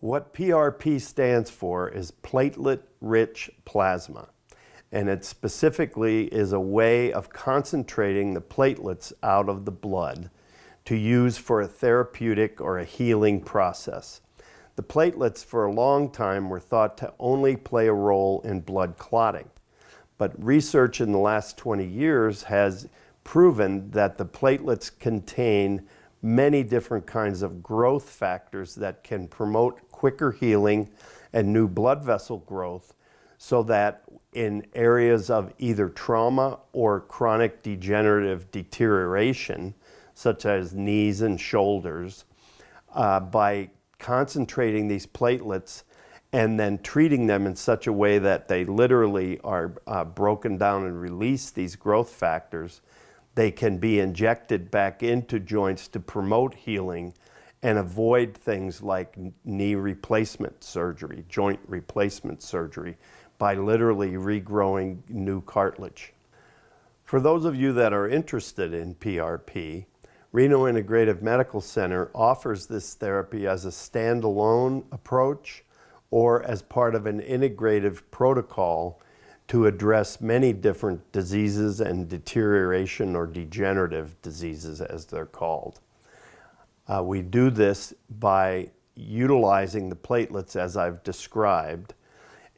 What PRP stands for is platelet-rich plasma, and it specifically is a way of concentrating the platelets out of the blood to use for a therapeutic or a healing process. The platelets for a long time were thought to only play a role in blood clotting, but research in the last 20 years has proven that the platelets contain many different kinds of growth factors that can promote quicker healing and new blood vessel growth, so that in areas of either trauma or chronic degenerative deterioration, such as knees and shoulders, by concentrating these platelets and then treating them in such a way that they literally are broken down and release these growth factors, they can be injected back into joints to promote healing and avoid things like knee replacement surgery, joint replacement surgery, by literally regrowing new cartilage. For those of you that are interested in PRP, Reno Integrative Medical Center offers this therapy as a standalone approach or as part of an integrative protocol to address many different diseases and deterioration or degenerative diseases, as they're called. We do this by utilizing the platelets as I've described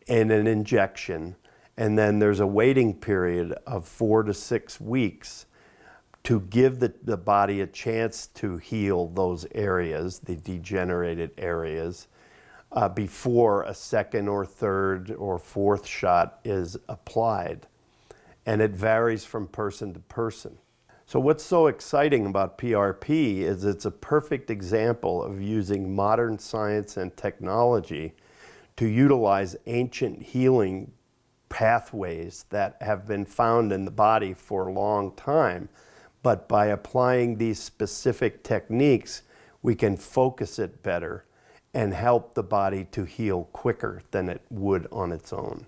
in an injection, and then there's a waiting period of 4 to 6 weeks to give the body a chance to heal those areas, the degenerated areas, before a second or third or fourth shot is applied. And it varies from person to person. So what's so exciting about PRP is it's a perfect example of using modern science and technology to utilize ancient healing pathways that have been found in the body for a long time. But by applying these specific techniques, we can focus it better and help the body to heal quicker than it would on its own.